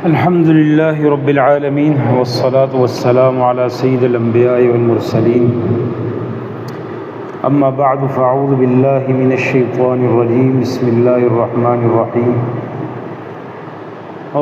الحمد لله رب العالمين والصلاة والسلام على سيد الأنبياء والمرسلين أما بعد فأعوذ بالله من الشيطان الرجيم بسم الله الرحمن الرحيم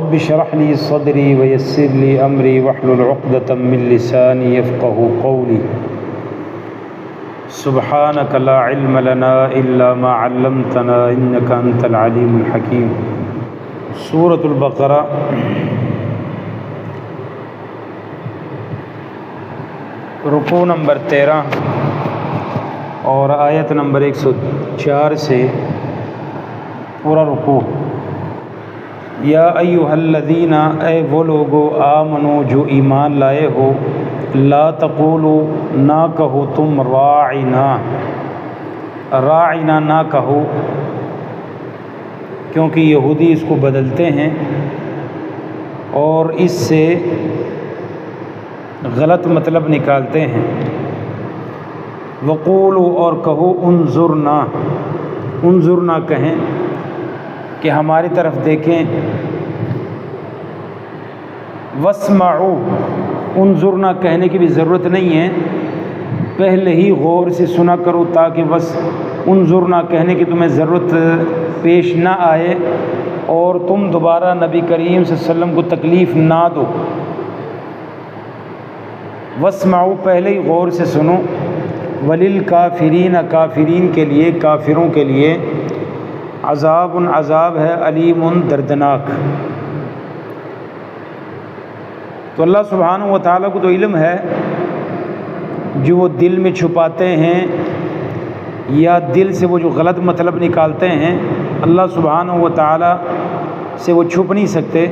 رب اشرح لي صدري ويسر لي أمري واحلل عقدة من لساني يفقهوا قولي سبحانك لا علم لنا إلا ما علمتنا إنك أنت العليم الحكيم سورۃ البقرہ رکوع نمبر 13 اور آیت نمبر 104 سے پورا رکوع۔ یا ایھا الذین، اے وہ لوگو، آمنو جو ایمان لائے ہو، لا تقولوا، نہ کہو تم راعنا، راعنا نہ کہو، کیونکہ یہودی اس کو بدلتے ہیں اور اس سے غلط مطلب نکالتے ہیں۔ وقولوا، اور کہو، انظرنا، انظرنا کہیں کہ ہماری طرف دیکھیں۔ واسمعوا، انظرنا کہنے کی بھی ضرورت نہیں ہے، پہلے ہی غور سے سنا کرو تاکہ بس انظرنا کہنے کی تمہیں ضرورت پیش نہ آئے اور تم دوبارہ نبی کریم صلی اللہ علیہ وسلم کو تکلیف نہ دو۔ واسمعوا، پہلے ہی غور سے سنو۔ وللکافرین، کافرین کے لیے، کافروں کے لیے، عذاب، عذاب ہے، علیم، دردناک۔ تو اللہ سبحانہ و تعالیٰ کو تو علم ہے جو وہ دل میں چھپاتے ہیں یا دل سے وہ جو غلط مطلب نکالتے ہیں، اللہ سبحانہ و تعالیٰ سے وہ چھپ نہیں سکتے،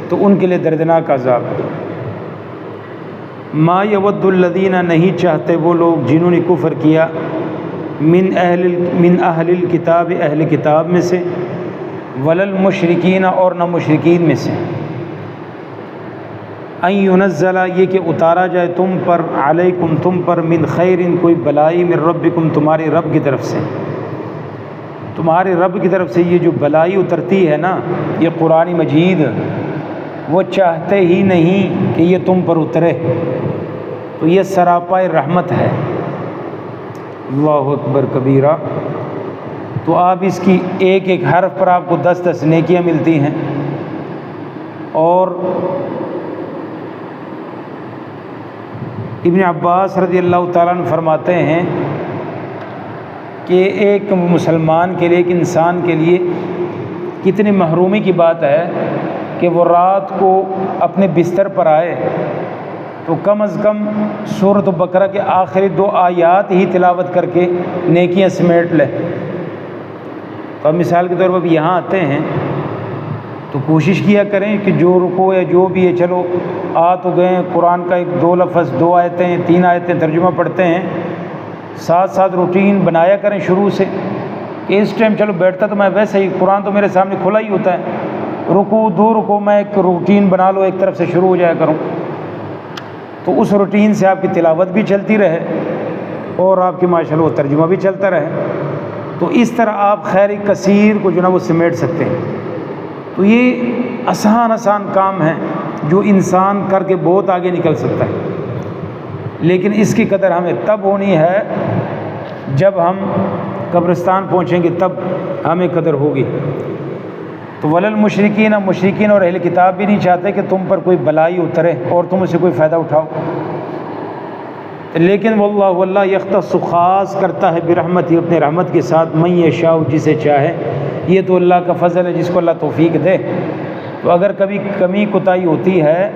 تو ان کے لیے دردناک عذاب ہے۔ ما یود الذین، نہیں چاہتے وہ لوگ جنہوں نے کفر کیا، من اہل الکتاب، اہل کتاب میں سے، وللمشرکین، اور نہ مشرکین میں سے، ان ینزل، یہ کہ اتارا جائے تم پر، علیکم، تم پر، من خیر، کوئی بلائی، من ربکم، تمہارے رب کی طرف سے، تمہارے رب کی طرف سے یہ جو بلائی اترتی ہے نا، یہ قرآن مجید وہ چاہتے ہی نہیں کہ یہ تم پر اترے، تو یہ سراپائے رحمت ہے۔ اللہ اکبر کبیرہ۔ تو آپ اس کی ایک ایک حرف پر آپ کو 10 نیکیاں ملتی ہیں۔ اور ابن عباس رضی اللہ تعالیٰ عنہ فرماتے ہیں کہ ایک مسلمان کے لیے، ایک انسان کے لیے کتنی محرومی کی بات ہے کہ وہ رات کو اپنے بستر پر آئے تو کم از کم سورۃ بقرہ کے آخری 2 آیات ہی تلاوت کر کے نیکیاں سمیٹ لے۔ تو اب مثال کے طور پر یہاں آتے ہیں تو کوشش کیا کریں کہ جو رکوع ہے جو بھی ہے، چلو آ تو گئے، قرآن کا 1-2 لفظ، 2 آیتیں، 3 آیتیں ترجمہ پڑھتے ہیں، ساتھ ساتھ روٹین بنایا کریں شروع سے کہ اس ٹائم چلو بیٹھتا تو میں ویسے ہی، قرآن تو میرے سامنے کھلا ہی ہوتا ہے، رکوع 2 رکوع میں ایک روٹین بنا لو، ایک طرف سے شروع ہو جایا کروں، تو اس روٹین سے آپ کی تلاوت بھی چلتی رہے اور آپ کی ماشاءاللہ وہ ترجمہ بھی چلتا رہے، تو اس طرح آپ خیر کثیر کو جو نا وہ سمیٹ سکتے ہیں۔ تو یہ آسان کام ہے جو انسان کر کے بہت آگے نکل سکتا ہے، لیکن اس کی قدر ہمیں تب ہونی ہے جب ہم قبرستان پہنچیں گے، تب ہمیں قدر ہوگی۔ تو وللمشرکین، مشرکین اور اہل کتاب بھی نہیں چاہتے کہ تم پر کوئی بلائی اترے اور تم اسے کوئی فائدہ اٹھاؤ، لیکن واللہ یختص، خاص کرتا ہے برحمتہ، اپنے رحمت کے ساتھ، من یشاء، جسے چاہے۔ یہ تو اللہ کا فضل ہے، جس کو اللہ توفیق دے۔ تو اگر کبھی کمی کوتاہی ہوتی ہے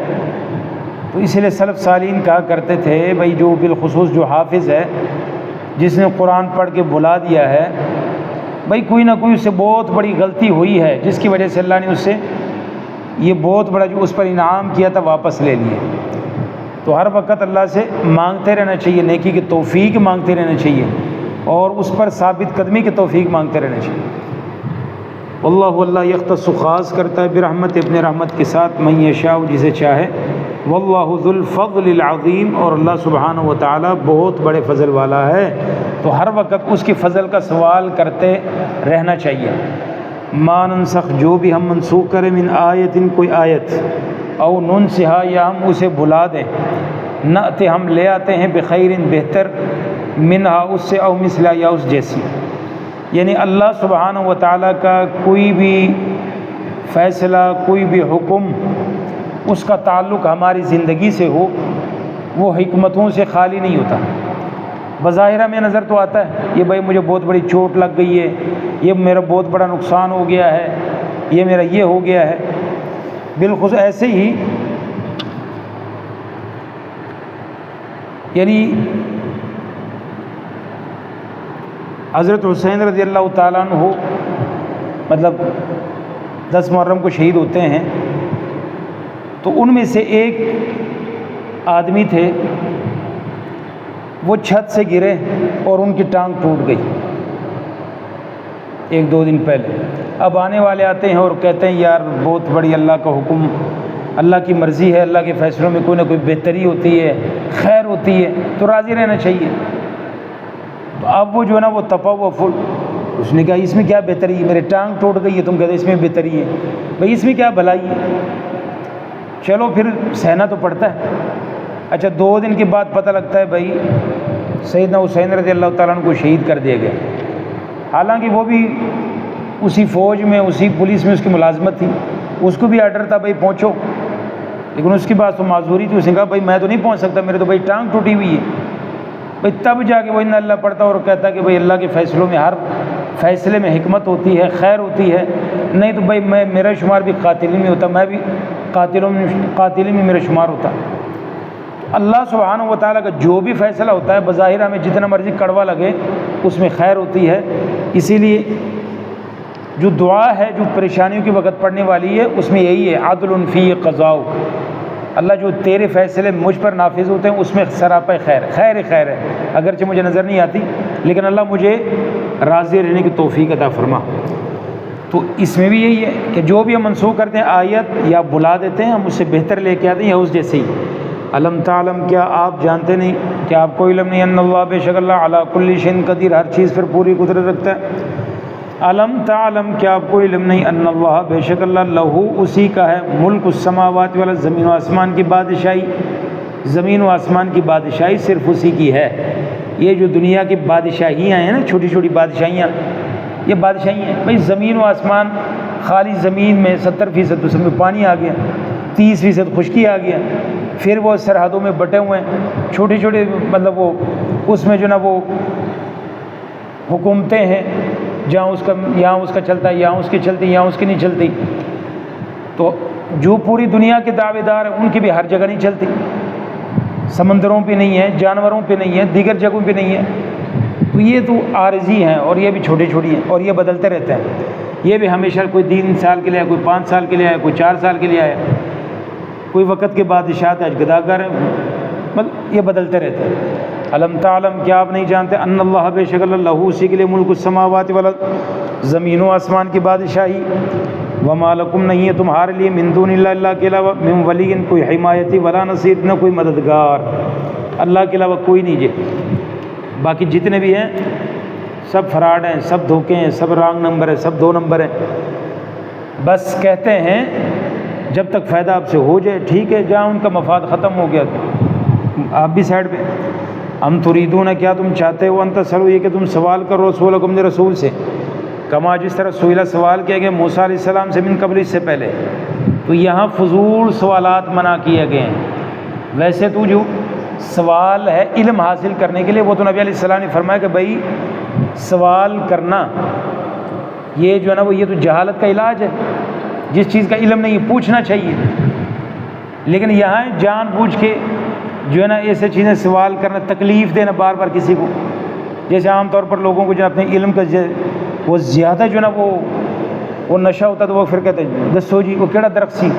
تو اس لیے سلف صالحین کہا کرتے تھے بھائی، جو بالخصوص جو حافظ ہے، جس نے قرآن پڑھ کے بھلا دیا ہے، بھائی کوئی نہ کوئی اس سے بہت بڑی غلطی ہوئی ہے جس کی وجہ سے اللہ نے اس سے یہ بہت بڑا جو اس پر انعام کیا تھا واپس لے لیے۔ تو ہر وقت اللہ سے مانگتے رہنا چاہیے، نیکی کی توفیق مانگتے رہنا چاہیے اور اس پر ثابت قدمی کی توفیق مانگتے رہنا چاہیے۔ اللہ یختص، خاص کرتا ہے برحمت، اپنے رحمت کے ساتھ، من یشاء، جسے چاہے۔ واللہ ذو الفضل العظیم، اور اللہ سبحانہ و تعالیٰ بہت بڑے فضل والا ہے، تو ہر وقت اس کی فضل کا سوال کرتے رہنا چاہیے۔ ما ننسخ جو بھی ہم منسوخ کریں من آیت کوئی آیت او ننسہا یا ہم اسے بھلا دیں نأتی ہم لے آتے ہیں بخیر بہتر منہا اس سے او مثلا یا اس جیسی. یعنی اللہ سبحانہ و تعالیٰ کا کوئی بھی فیصلہ کوئی بھی حکم اس کا تعلق ہماری زندگی سے ہو وہ حکمتوں سے خالی نہیں ہوتا. بظاہرہ میں نظر تو آتا ہے یہ بھائی مجھے بہت بڑی چوٹ لگ گئی ہے، یہ میرا بہت بڑا نقصان ہو گیا ہے، یہ میرا یہ ہو گیا ہے. بالخصوص ایسے ہی یعنی حضرت حسین رضی اللہ تعالیٰ عنہ مطلب 10 محرم کو شہید ہوتے ہیں، تو ان میں سے ایک آدمی تھے وہ چھت سے گرے اور ان کی ٹانگ ٹوٹ گئی 1-2 دن پہلے. اب آنے والے آتے ہیں اور کہتے ہیں یار بہت بڑی اللہ کا حکم، اللہ کی مرضی ہے، اللہ کے فیصلوں میں کوئی نہ کوئی بہتری ہوتی ہے، خیر ہوتی ہے، تو راضی رہنا چاہیے. تو اب وہ جو ہے نا وہ تپا ہوا پھول، اس نے کہا اس میں کیا بہتری ہے، میرے ٹانگ ٹوٹ گئی ہے تم کہتے اس میں بہتری ہے، بھائی اس میں کیا بھلائی ہے. چلو پھر سہنا تو پڑتا ہے. اچھا 2 دن کے بعد پتہ لگتا ہے بھائی سیدنا حسین رضی اللہ تعالیٰ عنہ کو شہید کر دیا گیا. حالانکہ وہ بھی اسی فوج میں اسی پولیس میں اس کی ملازمت تھی، اس کو بھی آرڈر تھا بھائی پہنچو، لیکن اس کے بعد تو معذوری تھی، اس نے کہا بھائی میں تو نہیں پہنچ سکتا، میرے تو بھائی ٹانگ ٹوٹی ہوئی ہے. بھائی تب جا کے وہ ان اللہ پڑھتا اور کہتا کہ بھائی اللہ کے فیصلوں میں ہر فیصلے میں حکمت ہوتی ہے، خیر ہوتی ہے. نہیں تو بھائی میرا شمار بھی قاتل میں ہوتا، میں بھی قاتل میں میرا شمار ہوتا. اللہ سبحانہ و تعالیٰ کا جو بھی فیصلہ ہوتا ہے بظاہر ہمیں جتنا مرضی کڑوا لگے اس میں خیر ہوتی ہے. اسی لیے جو دعا ہے جو پریشانیوں کے وقت پڑھنے والی ہے اس میں یہی ہے عدل فی قضاء. اللہ جو تیرے فیصلے مجھ پر نافذ ہوتے ہیں اس میں سراپا خیر ہے، اگرچہ مجھے نظر نہیں آتی لیکن اللہ مجھے راضی رہنے کی توفیق عطا فرما. تو اس میں بھی یہی ہے کہ جو بھی ہم منسوخ کرتے ہیں آیت یا بلا دیتے ہیں ہم اس سے بہتر لے کے آتے ہیں یا اس جیسے ہی. علم تعلم کیا آپ جانتے نہیں، کیا آپ کو علم نہیں، ان اللہ بے شک اللہ علی کل شیء قدیر ہر چیز پر پوری قدرت رکھتا ہے. علم تعلم کیا آپ کو علم نہیں، ان اللہ بے شک اللہ لہو اسی کا ہے ملک السماوات والا زمین و آسمان کی بادشاہی، زمین و آسمان کی بادشاہی صرف اسی کی ہے. یہ جو دنیا کی بادشاہیاں ہیں نا چھوٹی چھوٹی بادشاہیاں، یہ بادشاہیاں ہیں بھائی. زمین و آسمان خالی زمین میں 70% اس میں پانی آ گیا، 30% خشکی آ گیا، پھر وہ سرحدوں میں بٹے ہوئے ہیں چھوٹے چھوٹے مطلب وہ اس میں جو نا وہ حکومتیں ہیں جہاں اس کا یہاں اس کا چلتا ہے، یہاں اس کی چلتی، یہاں اس کی نہیں چلتی. تو جو پوری دنیا کے دعوے دار ہیں ان کی بھی ہر جگہ نہیں چلتی، سمندروں پہ نہیں ہے، جانوروں پہ نہیں ہے، دیگر جگہوں پہ نہیں ہے. تو یہ تو عارضی ہیں اور یہ بھی چھوٹی چھوٹی ہیں اور یہ بدلتے رہتے ہیں. یہ بھی ہمیشہ کوئی 3 سال کے لیے آیا، کوئی 5 سال کے لیے آیا، کوئی 4 سال کے لیے آیا، کوئی وقت کے بادشاہ آج گداگر ہیں، مطلب یہ بدلتے رہتے ہیں. علم تعلم کیا آپ نہیں جانتے ان اللہ بے شک اللہ لہو اسی کے لیے ملک السماوات والارض زمین و آسمان کی بادشاہی. وما لکم نہیں ہے تمہارے لیے من دون اللہ اللہ کے علاوہ من ولی کوئی حمایتی ولا نصیر نہ کوئی مددگار، اللہ کے علاوہ کوئی نہیں. باقی جتنے بھی ہیں سب فراڈ ہیں، سب دھوکے ہیں، سب رانگ نمبر ہیں، سب 2 نمبر ہیں. بس کہتے ہیں جب تک فائدہ آپ سے ہو جائے ٹھیک ہے، جہاں ان کا مفاد ختم ہو گیا آپ بھی سائڈ پہ. ہم تریدون کیا تم چاہتے ہو انت سلو یہ کہ تم سوال کرو رسولکم اپنے رسول سے، کما جس طرح سئیلا سوال کیا گیا موسیٰ علیہ السلام سے من قبل اس سے پہلے. تو یہاں فضول سوالات منع کیے گئے ہیں. ویسے تو جو سوال ہے علم حاصل کرنے کے لیے وہ تو نبی علیہ السلام نے فرمایا کہ بھائی سوال کرنا یہ جو ہے نا وہ یہ تو جہالت کا علاج ہے. جس چیز کا علم نہیں پوچھنا چاہیے، لیکن یہاں جان بوجھ کے جو ہے نا ایسے چیزیں سوال کرنا، تکلیف دینا بار بار کسی کو. جیسے عام طور پر لوگوں کو جو اپنے علم کا وہ زیادہ جو ہے نا وہ نشہ ہوتا تو وہ پھر کہتے ہیں دسو جی وہ کیڑا درخت سی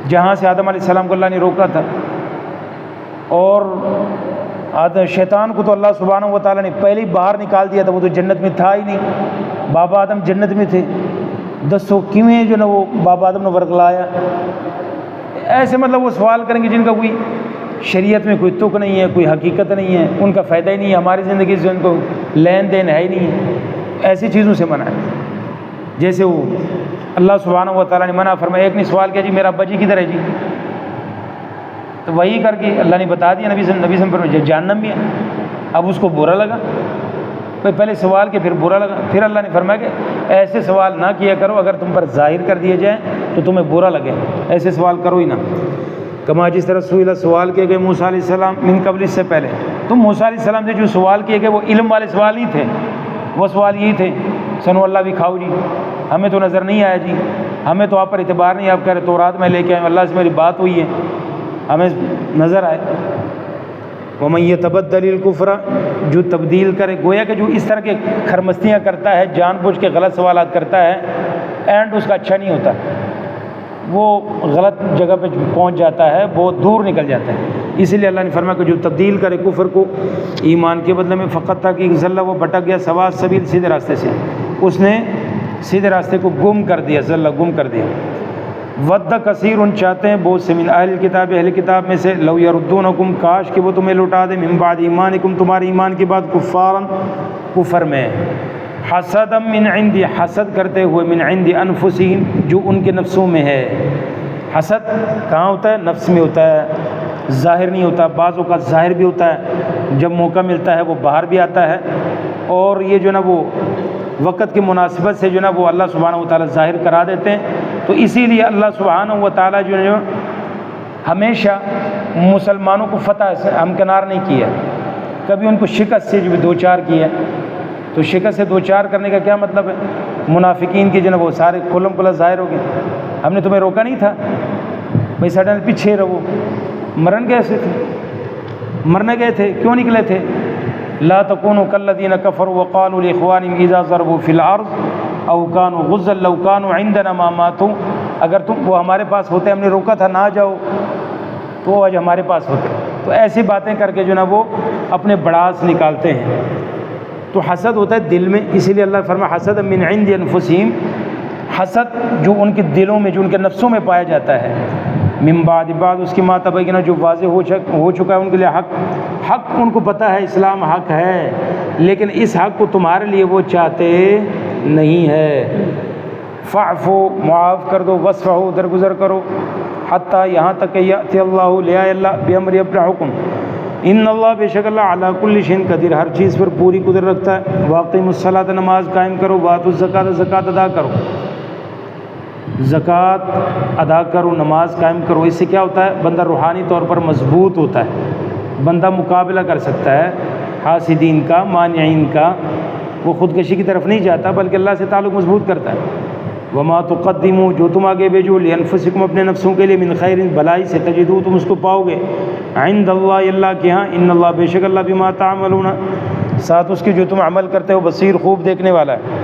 جہاں سے آدم علیہ السلام کو اللہ نے روکا تھا، اور شیطان کو تو اللہ سبحانہ و تعالیٰ نے پہلے ہی باہر نکال دیا تھا، وہ تو جنت میں تھا ہی نہیں. بابا آدم جنت میں تھے، دسو کیویں جو ہے نا وہ بابا آدم نے ورگلایا. ایسے مطلب وہ سوال کریں گے جن کا کوئی شریعت میں کوئی تک نہیں ہے، کوئی حقیقت نہیں ہے، ان کا فائدہ ہی نہیں ہے، ہماری زندگی سے ان کو لین دین ہے ہی نہیں ہے. ایسی چیزوں سے منع ہے. جیسے وہ اللہ سبحانہ و تعالیٰ نے منع فرمایا، ایک نے سوال کیا جی میرا ابا جی کدھر ہے جی، تو وہی کر کے اللہ نے بتا دیا نبی صلی اللہ علیہ وسلم جہنم بھی ہے. اب اس کو برا لگا، پہلے سوال کے پھر برا لگا، پھر اللہ نے فرمایا کہ ایسے سوال نہ کیا کرو، اگر تم پر ظاہر کر دیے جائیں تو تمہیں برا لگے، ایسے سوال کرو ہی نہ. کما جس طرح سوال کیے گئے موسیٰ علیہ السلام من قبل، اس سے پہلے تو موسیٰ علیہ السلام سے جو سوال کیے گئے وہ علم والے سوال نہیں تھے، وہ سوال یہی تھے سنو اللہ بھی کھاؤ جی، ہمیں تو نظر نہیں آیا جی، ہمیں تو آپ پر اعتبار نہیں، آپ کہہ رہے تورات میں لے کے آئے، اللہ سے میری بات ہوئی ہے ہمیں نظر آئے. وَمَن يَتَبَدَّلِ الْكُفْرَ، جو تبدیل کرے، گویا کہ جو اس طرح کے خرمستیاں کرتا ہے، جان بوجھ کے غلط سوالات کرتا ہے، اینڈ اس کا اچھا نہیں ہوتا، وہ غلط جگہ پہ پہنچ جاتا ہے، بہت دور نکل جاتا ہے. اسی لیے اللہ نے فرمایا کہ جو تبدیل کرے کفر کو ایمان کے بدلے میں، فقط تھا کہ ذلہ، وہ بھٹک گیا، سوا سبیل، سیدھے راستے سے، اس نے سیدھے راستے کو گم کر دیا، ذلہ گم کر دیا. ود کثیر، ان چاہتے ہیں بہت سے، من اہل کتاب، اہل کتاب میں سے، لو یردونکم، کاش کہ وہ تمہیں لوٹا دے، من بعد ایمانکم، تمہارے ایمان کے بعد، کفارا، کفر میں، حسدا من عند، حسد کرتے ہوئے، من عند انفسہم، جو ان کے نفسوں میں ہے. حسد کہاں ہوتا ہے؟ نفس میں ہوتا ہے، ظاہر نہیں ہوتا، بعض اوقات ظاہر بھی ہوتا ہے، جب موقع ملتا ہے وہ باہر بھی آتا ہے، اور یہ جو نا وہ وقت کی مناسبت سے جو نا وہ اللہ سبحانہ و تعالیٰ ظاہر کرا دیتے ہیں. تو اسی لیے اللہ سبحانہ و تعالیٰ جو ہے ہمیشہ مسلمانوں کو فتح سے ہمکنار نہیں کیا، کبھی ان کو شکست سے جو دو چار کیا. تو شکست سے دو چار کرنے کا کیا مطلب ہے؟ منافقین کی جو نا وہ سارے کھلم کھلا ظاہر ہو گئے، ہم نے تمہیں روکا نہیں تھا بھائی، سڈن پیچھے رہو، مرن کیسے تھے؟ مرنے گئے تھے، کیوں نکلے تھے؟ لا تکونوا کالذین کفروا وقالوا لاخوانہم اذا ضربوا فی الارض او کانوا غزا لو کانوا عندنا ما ماتوا، اگر تم وہ ہمارے پاس ہوتے، ہم نے روکا تھا نہ جاؤ، تو آج ہمارے پاس ہوتے. تو ایسی باتیں کر کے جو نا وہ اپنے بڑاس نکالتے ہیں. تو حسد ہوتا ہے دل میں، اسی لیے اللہ فرمایا حسد من عند انفسہم، حسد جو ان کے دلوں میں، جو ان کے نفسوں میں پایا جاتا ہے. من بعد، بعد اس کی ما تبینہ، جو واضح ہو چکا ہے ان کے لیے حق ان کو پتہ ہے اسلام حق ہے، لیکن اس حق کو تمہارے لیے وہ چاہتے نہیں ہے. فاعفو، معاف کر دو، وصفحو، درگزر کرو، حتیٰ، یہاں تک کہ یأتی اللہ، لے آئے اللہ، بامر، اپنا حکم. ان اللہ، بے شک اللہ، علی کل شیء قدیر، ہر چیز پر پوری قدرت رکھتا ہے. واقیموا الصلاۃ، نماز قائم کرو. وآتوا الزکاۃ، زکوٰۃ ادا کرو، زکوٰۃ ادا کرو، نماز قائم کرو. اس سے کیا ہوتا ہے؟ بندہ روحانی طور پر مضبوط ہوتا ہے، بندہ مقابلہ کر سکتا ہے حاسدین کا، مانعین کا، وہ خودکشی کی طرف نہیں جاتا بلکہ اللہ سے تعلق مضبوط کرتا ہے. وما تقدموا، جو تم آگے بھیجو، لانفسکم، اپنے نفسوں کے لیے، من خیر، بھلائی سے، تجدو، تم اس کو پاؤ گے، عند اللہ، اللہ کے ہاں. ان اللہ، بے شک اللہ، بما تعملون، ساتھ اس کے جو تم عمل کرتے ہو، بصیر، خوب دیکھنے والا ہے.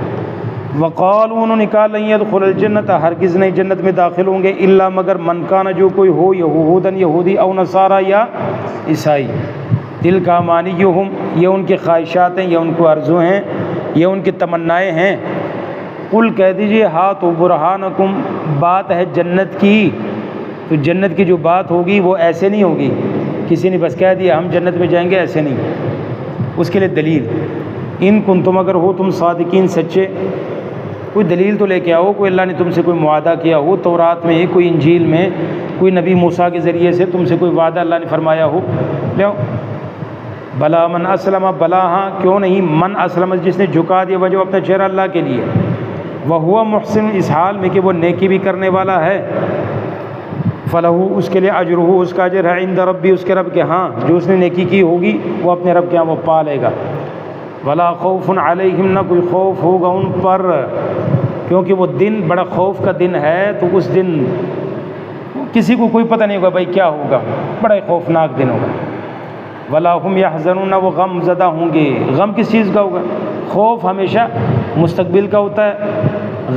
وقالوا، انہوں نے کہا، لن يدخل الجنت، ہرگز نہیں جنت میں داخل ہوں گے، الا مگر، من کان، جو کوئی ہو، یہودن، یہودی، او نصارا، یا عیسائی. تلک امانیہم، یہ ان کی خواہشات ہیں، یہ ان کو آرزو ہیں، یہ ان کی تمنائیں ہیں. قل، کہہ دیجئے، ہاتھ برہانکم، بات ہے جنت کی. تو جنت کی جو بات ہوگی وہ ایسے نہیں ہوگی کسی نے بس کہہ دیا ہم جنت میں جائیں گے، ایسے نہیں. اس کے لیے دلیل. ان کنتم، اگر ہو تم صادقین، سچے، کوئی دلیل تو لے کے آؤ، کوئی اللہ نے تم سے کوئی معاہدہ کیا ہو، تورات میں، کوئی انجیل میں، کوئی نبی موسیٰ کے ذریعے سے تم سے کوئی وعدہ اللہ نے فرمایا ہو، لے آؤ. بلا من اسلم، بلا ہاں، کیوں نہیں، من اسلم، جس نے جھکا دیا وجہ اپنا چہرہ اللہ کے لیے، وہو محسن، اس حال میں کہ وہ نیکی بھی کرنے والا ہے، فلہو، اس کے لیے، اجرہ، اس کا اجر ہے، عند ربی، اس کے رب کے ہاں، جو اس نے نیکی کی ہوگی وہ اپنے رب کے ہاں وہ پا لے گا. ولا خوف علیہم، نہ کوئی خوف ہوگا ان پر، کیونکہ وہ دن بڑا خوف کا دن ہے. تو اس دن کسی کو کوئی پتہ نہیں ہوگا بھائی کیا ہوگا، بڑا خوفناک دن ہوگا. ولا هم يحزنون، وہ غم زدہ ہوں گے. غم کس چیز کا ہوگا؟ خوف ہمیشہ مستقبل کا ہوتا ہے،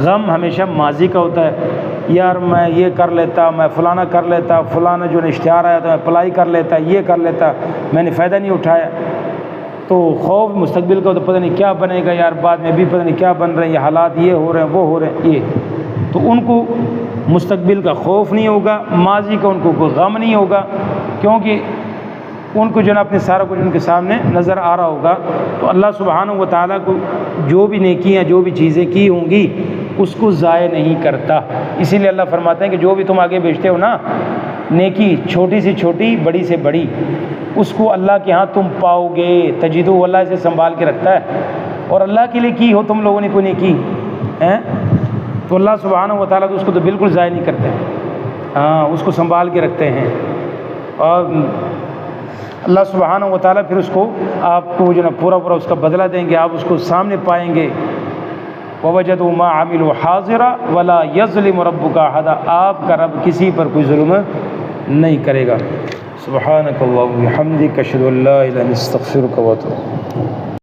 غم ہمیشہ ماضی کا ہوتا ہے. یار میں یہ کر لیتا، میں فلانا کر لیتا، فلانا جو اشتہار آیا تھا میں اپلائی کر لیتا، یہ کر لیتا، میں نے فائدہ نہیں اٹھایا. تو خوف مستقبل کا ہوتا، پتہ نہیں کیا بنے گا یار، بعد میں بھی پتہ نہیں کیا بن رہے ہیں، یہ حالات یہ ہو رہے ہیں، وہ ہو رہے ہیں، یہ. تو ان کو مستقبل کا خوف نہیں ہوگا، ماضی کا ان کو کوئی غم نہیں ہوگا، کیونکہ ان کو جو نا اپنے سارا کچھ ان کے سامنے نظر آ رہا ہوگا. تو اللہ سبحانہ و تعالیٰ کو جو بھی نیکیاں، جو بھی چیزیں کی ہوں گی اس کو ضائع نہیں کرتا۔ اسی لیے اللہ فرماتے ہیں کہ جو بھی تم آگے بھیجتے ہو نا نیکی، چھوٹی سے چھوٹی بڑی سے بڑی، اس کو اللہ کے ہاں تم پاؤ گے۔ تجدو، اللہ اسے سنبھال کے رکھتا ہے۔ اور اللہ کے لیے کی ہو تم لوگوں نے کوئی نیکی تو اللہ سبحانہ و تعالیٰ تو اس کو تو بالکل ضائع نہیں کرتے، ہاں اس کو سنبھال کے رکھتے ہیں۔ اور اللہ سبحانہ و تعالیٰ پھر اس کو آپ کو جو نا پورا پورا اس کا بدلہ دیں گے، آپ اس کو سامنے پائیں گے۔ وَوَجَدُوا مَا عَمِلُوا حَاضِرًا وَلَا يَظْلِمُ رَبُّكَ أَحَدًا، آپ کا رب کسی پر کوئی ظلم نہیں کرے گا۔ سبحانک اللہم وبحمدک، اشہد ان لا الہ الا انت، استغفرک واتوب۔